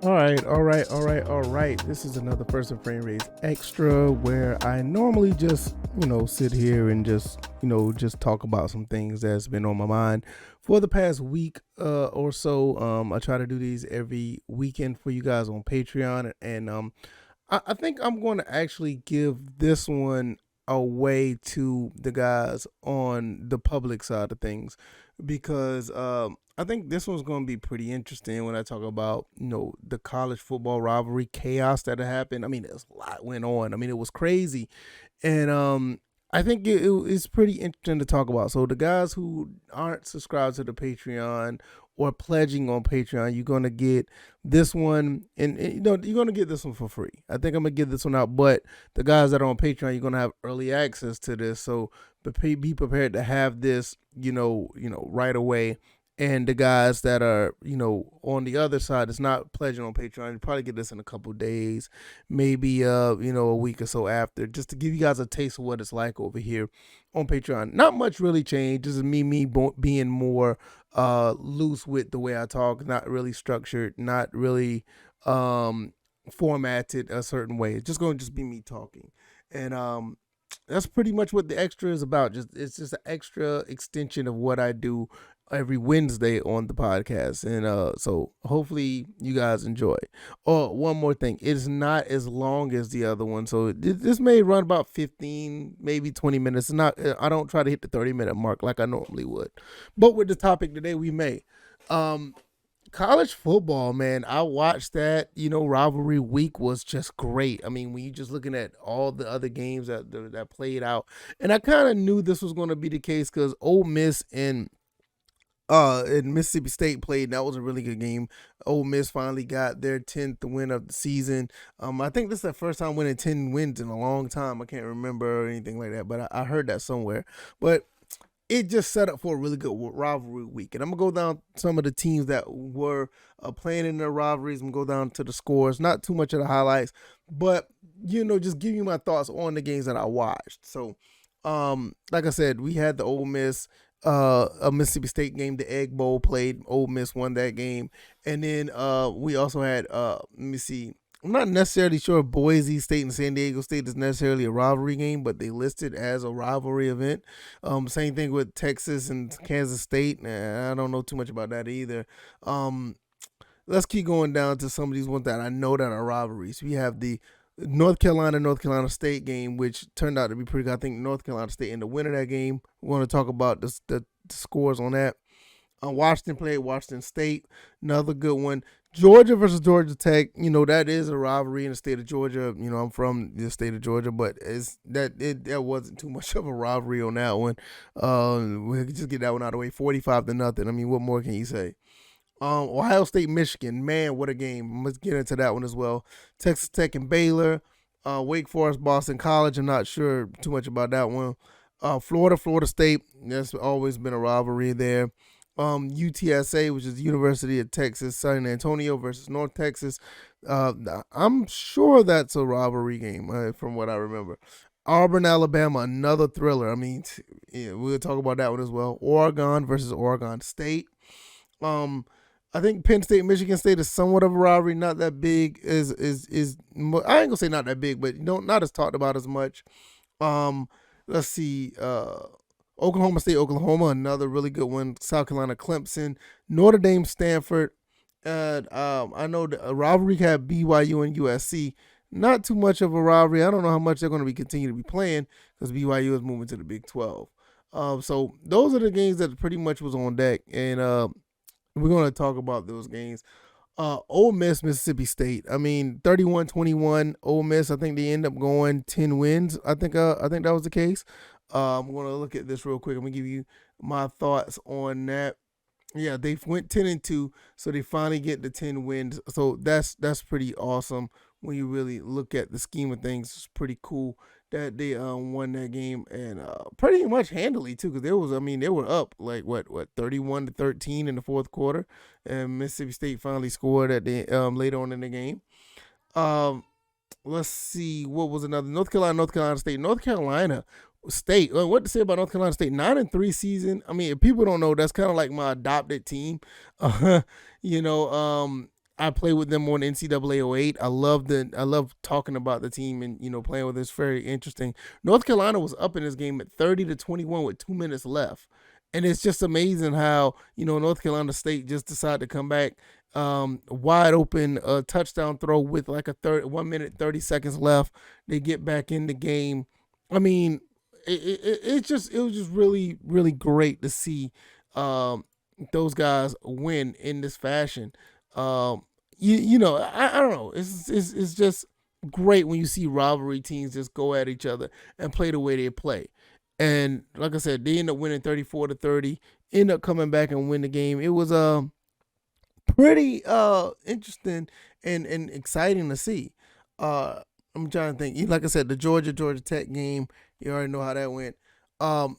All right. This is another First and Framerates Extra where I normally just, sit here and just talk about some things that's been on my mind for the past week or so. I try to do these every weekend for you guys on Patreon, and I think I'm going to actually give this one away to the guys on the public side of things because I think this one's going to be pretty interesting when I talk about the college football rivalry chaos that had happened. I mean, there's a lot went on. I mean, it was crazy, and I think it's pretty interesting to talk about. So the guys who aren't subscribed to the Patreon or pledging on Patreon, you're gonna get this one, and you're gonna get this one for free. I think I'm gonna give this one out, but the guys that are on Patreon, you're gonna have early access to this. So be prepared to have this, right away. And the guys that are, on the other side, it's not pledging on Patreon. You probably get this in a couple days, maybe a week or so after, just to give you guys a taste of what it's like over here on Patreon. Not much really changed. This is me being more loose with the way I talk, not really structured, not really formatted a certain way. It's just going to just be me talking, and that's pretty much what the extra is about. It's just an extra extension of what I do every Wednesday on the podcast, and so hopefully you guys enjoy. Oh, one more thing, it's not as long as the other one, so this may run about 15, maybe 20 minutes. It's not. I don't try to hit the 30-minute mark like I normally would, but with the topic today, we may. College football, man, I watched that. Rivalry week was just great. I mean, when you just looking at all the other games that played out, and I kind of knew this was going to be the case because Ole Miss and Mississippi State played, and that was a really good game. Ole Miss finally got their 10th win of the season. I think this is the first time winning 10 wins in a long time. I can't remember or anything like that, but I heard that somewhere. But it just set up for a really good rivalry week. And I'm going to go down some of the teams that were playing in their rivalries. I'm going to go down to the scores, not too much of the highlights, but, just give you my thoughts on the games that I watched. So, like I said, we had the Ole Miss, a Mississippi State game, the Egg Bowl played. Ole Miss won that game. And then we also had, let me see, I'm not necessarily sure if Boise State and San Diego State is necessarily a rivalry game, but they listed as a rivalry event. Same thing with Texas and Kansas State. I don't know too much about that either. Let's keep going down to some of these ones that I know that are rivalries. We have the North Carolina State game, which turned out to be pretty good. I think North Carolina State ended up winning that game. We want to talk about the scores on that. Washington played Washington State, another good one. Georgia versus Georgia Tech, that is a rivalry in the state of Georgia. I'm from the state of Georgia, but that wasn't too much of a rivalry on that one. We could just get that one out of the way, 45-0. I mean, what more can you say? Ohio State, Michigan, man, what a game. Let's get into that one as well. Texas Tech and Baylor, Wake Forest, Boston College. I'm not sure too much about that one. Florida State, that's always been a rivalry there. UTSA, which is the University of Texas, San Antonio versus North Texas. I'm sure that's a rivalry game from what I remember. Auburn, Alabama, another thriller. I mean, we'll talk about that one as well. Oregon versus Oregon State. I think Penn State, Michigan State is somewhat of a rivalry, not that big. I ain't gonna say not that big, but not as talked about as much. Let's see. Oklahoma State, Oklahoma, another really good one. South Carolina, Clemson, Notre Dame, Stanford. And I know the rivalry had BYU and USC. Not too much of a rivalry. I don't know how much they're going to continue to be playing because BYU is moving to the Big 12. So those are the games that pretty much was on deck, and we're going to talk about those games. Ole Miss, Mississippi State. I mean, 31-21. Ole Miss, I think they end up going 10 wins. I think that was the case. I'm going to look at this real quick. I'm going to give you my thoughts on that. Yeah, they went 10-2, so they finally get the 10 wins. So that's pretty awesome when you really look at the scheme of things. It's pretty cool that they won that game, and pretty much handily too, because they were up like what 31-13 in the fourth quarter, and Mississippi State finally scored at the later on in the game. Let's see, what was another? North Carolina State. What to say about North Carolina State? 9-3 season. I mean, if people don't know, that's kind of like my adopted team. I played with them on NCAA 08. I love talking about the team and playing with it. It's very interesting. North Carolina was up in this game at 30-21 with 2 minutes left, and it's just amazing how North Carolina State just decided to come back, wide open touchdown throw with like 1 minute 30 seconds left. They get back in the game. I mean, it was just really really great to see those guys win in this fashion. Um, I don't know. It's just great when you see rivalry teams just go at each other and play the way they play. And like I said, they end up winning 34-30. End up coming back and win the game. It was pretty interesting and exciting to see. Uh, I'm trying to think. Like I said, the Georgia Tech game. You already know how that went.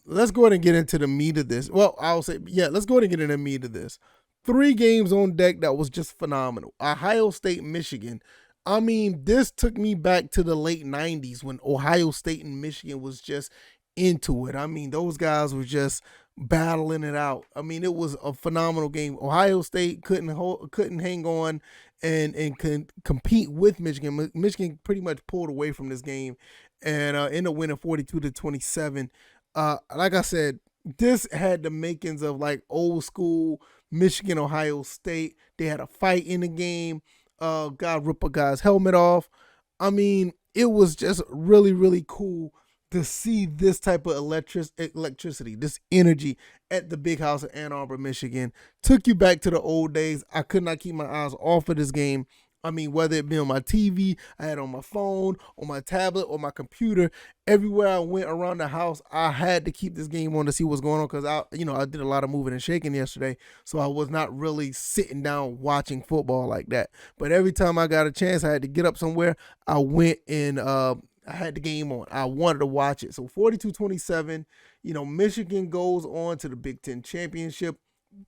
Let's go ahead and get into the meat of this. Well, I'll say, yeah, let's go ahead and get into the meat of this. 3 games on deck that was just phenomenal. Ohio State, Michigan. I mean, this took me back to the late 90s when Ohio State and Michigan was just into it. I mean, those guys were just battling it out. I mean, it was a phenomenal game. Ohio State couldn't hang on and compete with Michigan. Michigan pretty much pulled away from this game and ended up winning 42-27. Like I said, this had the makings of like old school Michigan, Ohio State. They had a fight in the game. God rip a guy's helmet off. I mean, it was just really, really cool to see this type of electricity, this energy at the big house in Ann Arbor, Michigan. Took you back to the old days. I could not keep my eyes off of this game. I mean, whether it be on my TV, I had on my phone, on my tablet, or my computer, everywhere I went around the house, I had to keep this game on to see what's going on because I did a lot of moving and shaking yesterday, so I was not really sitting down watching football like that. But every time I got a chance, I had to get up somewhere. I went and I had the game on. I wanted to watch it. So 42-27, Michigan goes on to the Big Ten championship.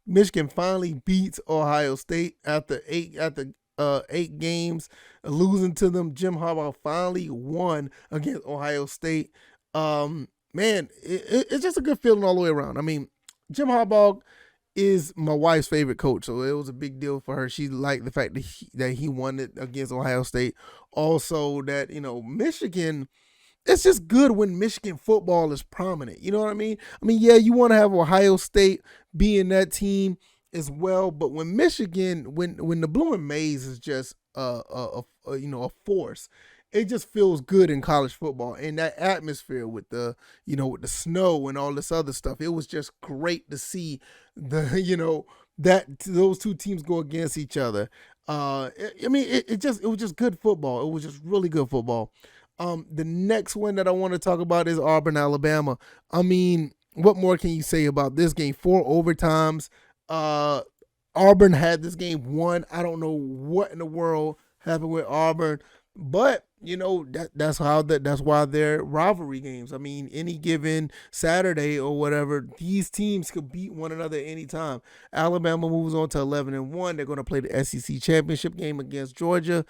Michigan finally beats Ohio State after 8 games, losing to them. Jim Harbaugh finally won against Ohio State. Man, it's just a good feeling all the way around. I mean, Jim Harbaugh is my wife's favorite coach, so it was a big deal for her. She liked the fact that he won it against Ohio State. Also, that Michigan. It's just good when Michigan football is prominent. You know what I mean? I mean, yeah, you want to have Ohio State being that team as well, but when Michigan, when the Blue and Maize is just a force, it just feels good in college football. And that atmosphere with with the snow and all this other stuff, it was just great to see that those two teams go against each other. It was just good football. It was just really good football. The next one that I want to talk about is Auburn, Alabama. I mean, what more can you say about this game? 4 overtimes. Auburn had this game won. I don't know what in the world happened with Auburn, but that's why they're rivalry games. I mean, any given Saturday or whatever, these teams could beat one another anytime. Alabama moves on to 11-1. They're going to play the SEC championship game against Georgia.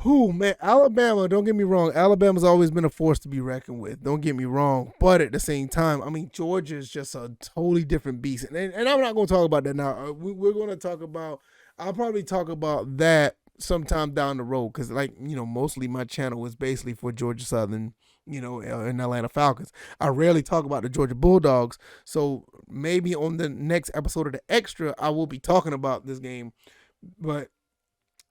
Man, Alabama, don't get me wrong. Alabama's always been a force to be reckoned with. Don't get me wrong. But at the same time, I mean, Georgia is just a totally different beast. And I'm not going to talk about that now. We're going to talk about, I'll probably talk about that sometime down the road because, mostly my channel is basically for Georgia Southern, and Atlanta Falcons. I rarely talk about the Georgia Bulldogs. So maybe on the next episode of The Extra, I will be talking about this game. But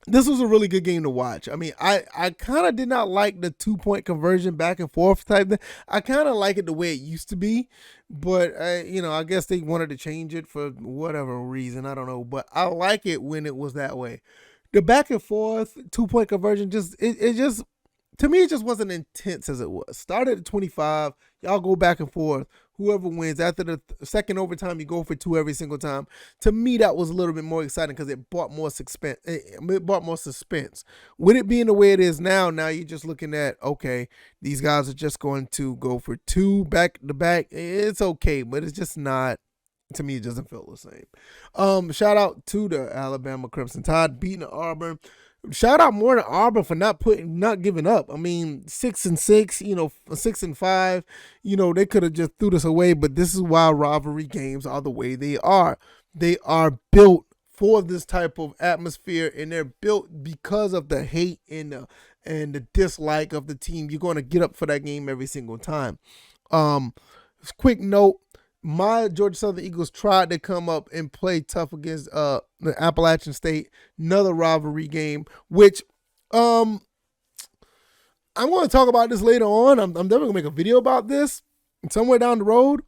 this was a really good game to watch. I mean, I kind of did not like the 2-point conversion back and forth type thing. I kind of like it the way it used to be, but I guess they wanted to change it for whatever reason. I don't know, but I like it when it was that way. The back and forth 2-point conversion it just to me it just wasn't intense as it was. Started at 25, y'all go back and forth. Whoever wins after the second overtime, you go for 2 every single time. To me, that was a little bit more exciting because it brought more suspense. With it being the way it is now you're just looking at, okay, these guys are just going to go for 2 back to back. It's okay, but it's just not. To me, it doesn't feel the same. Shout out to the Alabama Crimson Tide beating Auburn. Shout out more to Auburn for not giving up. I mean, 6-6, 6-5. They could have just threw this away, but this is why rivalry games are the way they are. They are built for this type of atmosphere, and they're built because of the hate and the dislike of the team. You're going to get up for that game every single time. Quick note: my Georgia Southern Eagles tried to come up and play tough against the Appalachian State, another rivalry game, which I'm going to talk about this later on. I'm definitely going to make a video about this somewhere down the road.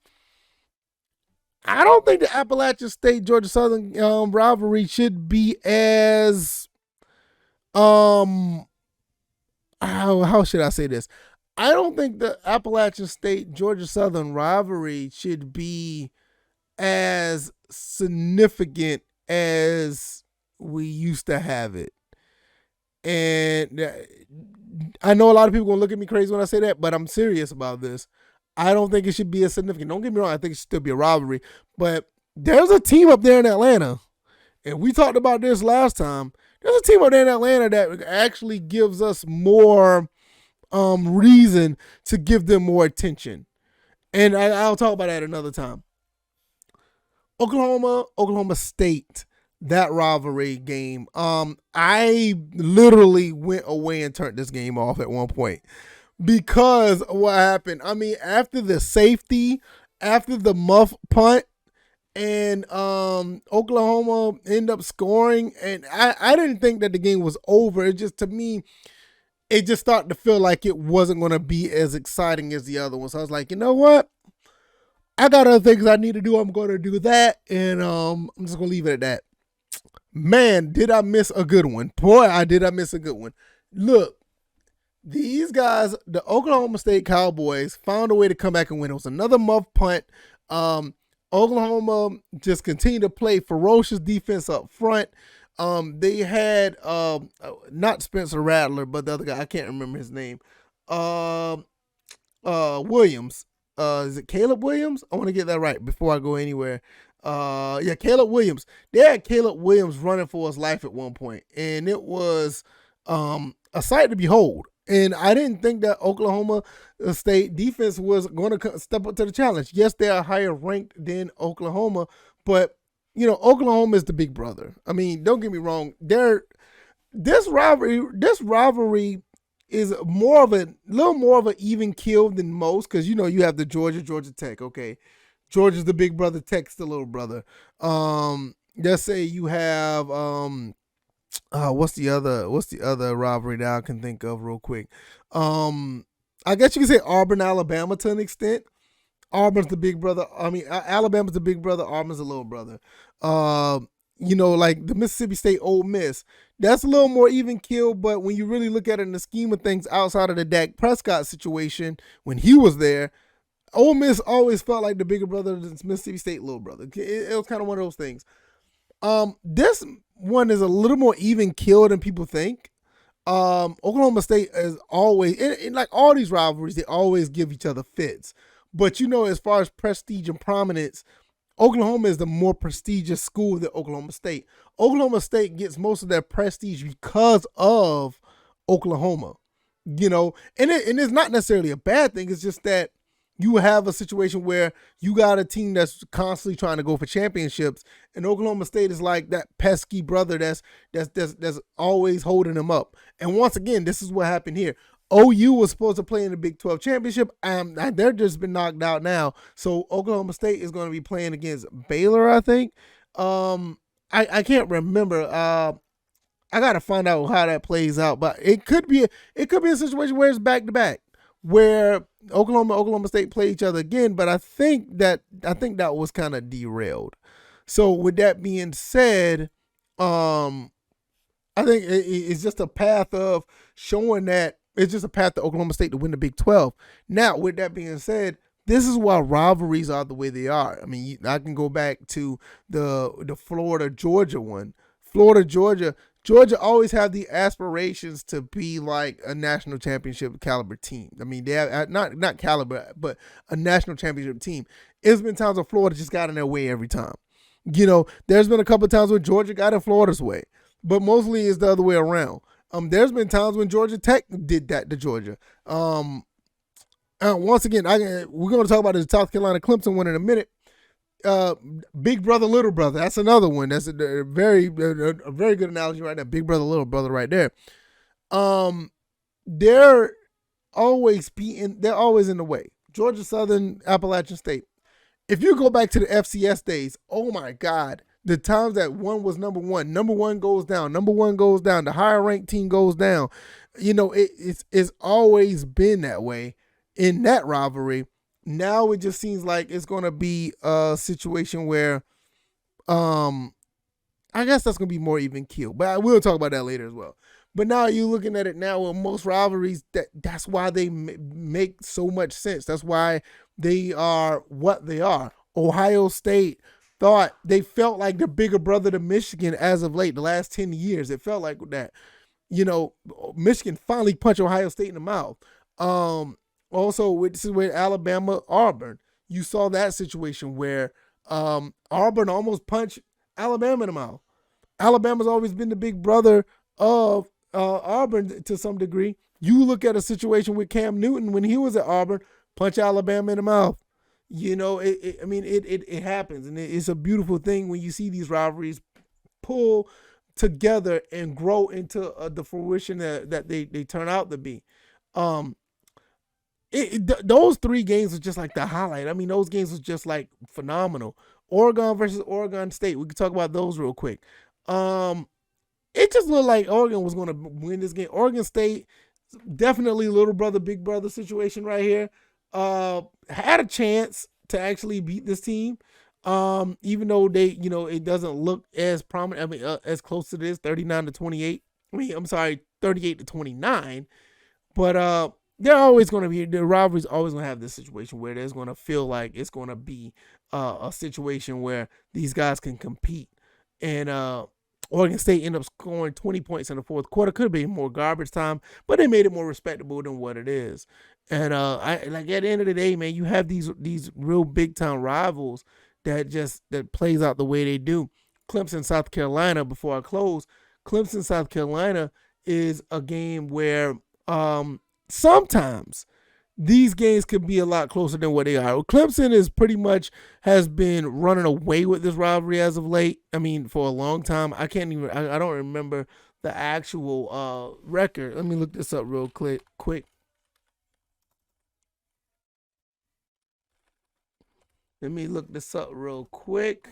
I don't think the Appalachian State Georgia Southern rivalry should be as how should I say this? I don't think the Appalachian State Georgia Southern rivalry should be as significant as we used to have it. And I know a lot of people are going to look at me crazy when I say that, but I'm serious about this. I don't think it should be as significant. Don't get me wrong. I think it should still be a rivalry. But there's a team up there in Atlanta, and we talked about this last time. There's a team up there in Atlanta that actually gives us more reason to give them more attention. And I'll talk about that another time. Oklahoma State, that rivalry game. I literally went away and turned this game off at one point. Because what happened, I mean, after the safety, after the muff punt, and Oklahoma ended up scoring, and I didn't think that the game was over. It just, to me, it just started to feel like it wasn't going to be as exciting as the other one. So I was like, you know what? I got other things I need to do. I'm going to do that, and I'm just going to leave it at that. Man, did I miss a good one. Boy, did I miss a good one. Look. These guys, the Oklahoma State Cowboys, found a way to come back and win. It was another muff punt. Oklahoma just continued to play ferocious defense up front. They had not Spencer Rattler, but the other guy, I can't remember his name. Williams. Is it Caleb Williams? I want to get that right before I go anywhere. Caleb Williams. They had Caleb Williams running for his life at one point, and it was a sight to behold. And I didn't think that Oklahoma State defense was going to step up to the challenge. Yes, they are higher ranked than Oklahoma, but, you know, Oklahoma is the big brother. I mean, don't get me wrong. This rivalry is little more of an even kill than most, because, you know, you have the Georgia Tech. Okay, Georgia's the big brother, Tech's the little brother. Let's say you have what's the other rivalry that I can think of real quick? I guess you can say Auburn, Alabama to an extent. Auburn's the big brother. I mean, Alabama's the big brother. Auburn's the little brother. You know, like the Mississippi State Ole Miss. That's a little more even kill, but when you really look at it in the scheme of things outside of the Dak Prescott situation, when he was there, Ole Miss always felt like the bigger brother than Mississippi State little brother. It was kind of one of those things. This one is a little more even kill than people think. Oklahoma State is always, in like all these rivalries, they always give each other fits. But, you know, as far as prestige and prominence, Oklahoma is the more prestigious school than Oklahoma State. Oklahoma State gets most of their prestige because of Oklahoma, you know, and it's not necessarily a bad thing. It's just that you have a situation where you got a team that's constantly trying to go for championships, and Oklahoma State is like that pesky brother that's always holding them up. And once again, this is what happened here. OU was supposed to play in the Big 12 championship, and they're just been knocked out now. So Oklahoma State is going to be playing against Baylor, I think. I can't remember. I got to find out how that plays out, but it could be a situation where it's back to back, where Oklahoma State play each other again. But I think that was kind of derailed. So with that being said, I think it's just a path of showing that it's just a path to Oklahoma State to win the Big 12. Now, with that being said, this is why rivalries are the way they are. I mean, I can go back to the Florida-Georgia one. Florida-Georgia always have the aspirations to be like a national championship caliber team. I mean, they have not caliber, but a national championship team. It's been times where Florida just got in their way every time. You know, there's been a couple of times where Georgia got in Florida's way, but mostly it's the other way around. There's been times when Georgia Tech did that to Georgia. Once again, we're going to talk about the South Carolina Clemson one in a minute. uh, big brother, little brother. That's another one. That's a very good analogy right there. Big brother, little brother, right there. Um, they're they're always in the way. Georgia Southern, Appalachian State. If you go back to the FCS days, oh my God, the times that one was number one goes down, number one goes down, the higher ranked team goes down. It's always been that way in that rivalry. Now it just seems like it's going to be a situation where, um, I guess that's going to be more even keel. But I will talk about that later as well. But now you're looking at it now with most rivalries. That's why they make so much sense. That's why they are what they are. Ohio State they felt like the bigger brother to Michigan as of late. The last 10 years, it felt like that. Michigan finally punched Ohio State in the mouth. Also, this is with Alabama, Auburn. You saw that situation where Auburn almost punched Alabama in the mouth. Alabama's always been the big brother of Auburn to some degree. You look at a situation with Cam Newton when he was at Auburn, punch Alabama in the mouth. It happens, and it's a beautiful thing when you see these rivalries pull together and grow into the fruition that they turn out to be. Those three games was just like the highlight. I mean, those games was just like phenomenal. Oregon versus Oregon State. We can talk about those real quick. It just looked like Oregon was going to win this game. Oregon State, definitely little brother, big brother situation right here. Had a chance to actually beat this team. Even though it doesn't look as prominent. I mean, as close to this, 39-28. I'm sorry, 38-29. But they're always going to be, the rivalry's always going to have this situation where there's going to feel like it's going to be a situation where these guys can compete. And Oregon State ended up scoring 20 points in the fourth quarter. Could have been more garbage time, but they made it more respectable than what it is. And at the end of the day, man, you have these real big time rivals that plays out the way they do. Clemson, South Carolina. Before I close, Clemson, South Carolina is a game where sometimes these games could be a lot closer than what they are. Clemson is pretty much has been running away with this rivalry as of late. I mean, for a long time. I don't remember the actual record. Let me look this up real quick. Let me look this up real quick.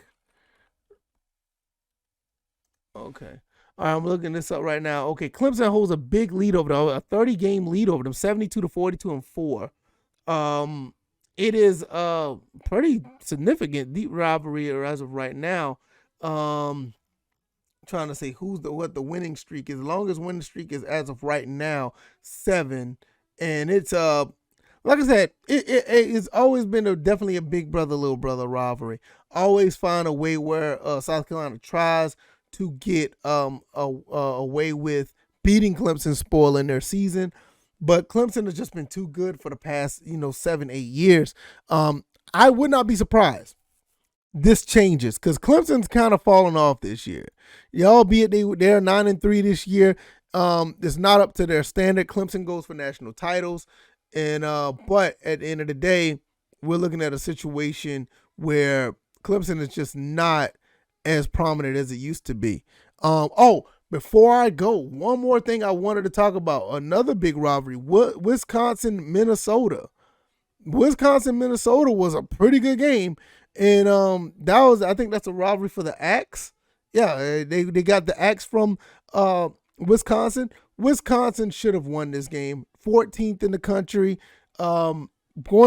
Okay. All right, I'm looking this up right now. Okay, Clemson holds a big lead over them, a 30-game lead over them, 72-42 and 4. It is a pretty significant deep rivalry as of right now. Trying to say what the winning streak is. The longest winning streak is as of right now 7, and it's like I said, it's always been definitely a big brother little brother rivalry. Always find a way where South Carolina tries to get away with beating Clemson, spoiling their season. But Clemson has just been too good for the past 7-8 years. I would not be surprised this changes because Clemson's kind of fallen off this year. Albeit they're 9-3 this year. It's not up to their standard. Clemson goes for national titles, and but at the end of the day, we're looking at a situation where Clemson is just not as prominent as it used to be. Before I go, one more thing I wanted to talk about. Another big rivalry, Wisconsin, Minnesota. Wisconsin-Minnesota was a pretty good game. And I think that's a rivalry for the Axe. Yeah, they got the Axe from Wisconsin. Wisconsin should have won this game. 14th in the country. Going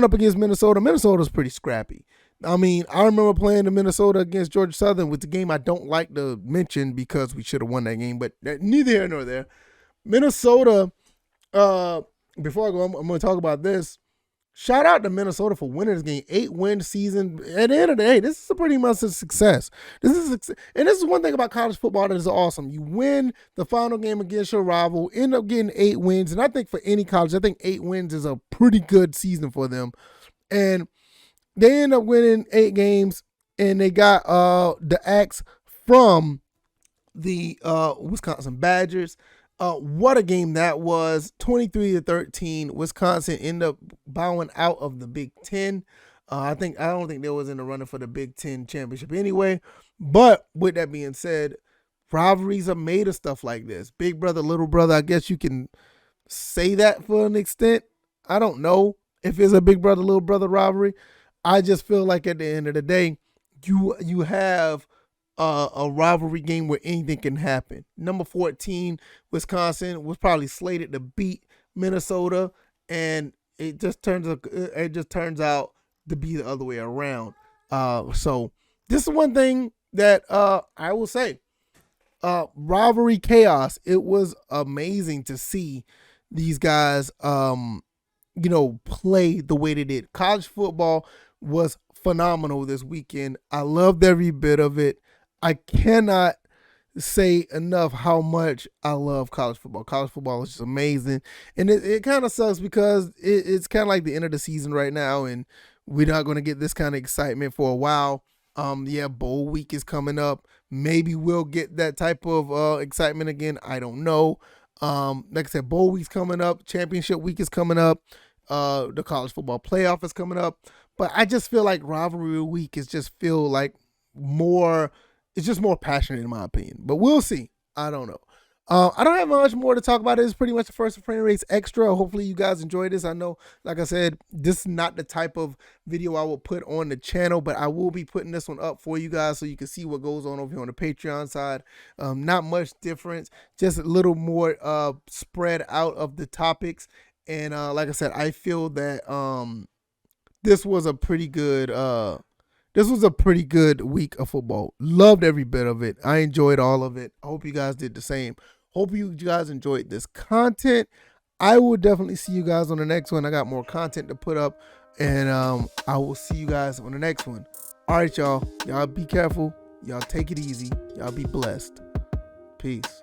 up against Minnesota. Minnesota's pretty scrappy. I mean, I remember playing the Minnesota against Georgia Southern, with the game I don't like to mention because we should have won that game, but neither here nor there. Minnesota, before I go, I'm going to talk about this. Shout out to Minnesota for winning this game. 8-win season. At the end of the day, this is pretty much a success. And this is one thing about college football that is awesome. You win the final game against your rival, end up getting 8 wins. And I think for any college, I think 8 wins is a pretty good season for them. And they end up winning 8 games, and they got the axe from the Wisconsin Badgers. What a game that was. 23-13. Wisconsin ended up bowing out of the Big Ten. I don't think they was in the running for the Big Ten championship anyway. But with that being said, rivalries are made of stuff like this. Big brother, little brother. I guess you can say that for an extent. I don't know if it's a big brother, little brother rivalry. I just feel like at the end of the day, you have a rivalry game where anything can happen. Number 14, Wisconsin was probably slated to beat Minnesota, and it just turns out to be the other way around. So this is one thing that I will say. Rivalry chaos. It was amazing to see these guys play the way they did. College football was phenomenal this weekend. I loved every bit of it. I cannot say enough how much I love college football. College football is just amazing. And it kind of sucks because it's kind of like the end of the season right now, and we're not going to get this kind of excitement for a while. Bowl week is coming up. Maybe we'll get that type of excitement again. I don't know. Like I said, bowl week's coming up. Championship week is coming up. The college football playoff is coming up. But I just feel like rivalry week is just feel like more. It's just more passionate in my opinion. But we'll see. I don't know. I don't have much more to talk about. It's pretty much the first Framerates extra. Hopefully you guys enjoyed this. I know, like I said, this is not the type of video I will put on the channel, but I will be putting this one up for you guys so you can see what goes on over here on the Patreon side. Not much difference, just a little more spread out of the topics. And like I said, I feel that this was a pretty good week of football. Loved every bit of it. I enjoyed all of it. I hope you guys did the same. Hope you guys enjoyed this content. I will definitely see you guys on the next one. I got more content to put up, and I will see you guys on the next one. All right, y'all. Y'all be careful. Y'all take it easy. Y'all be blessed. Peace.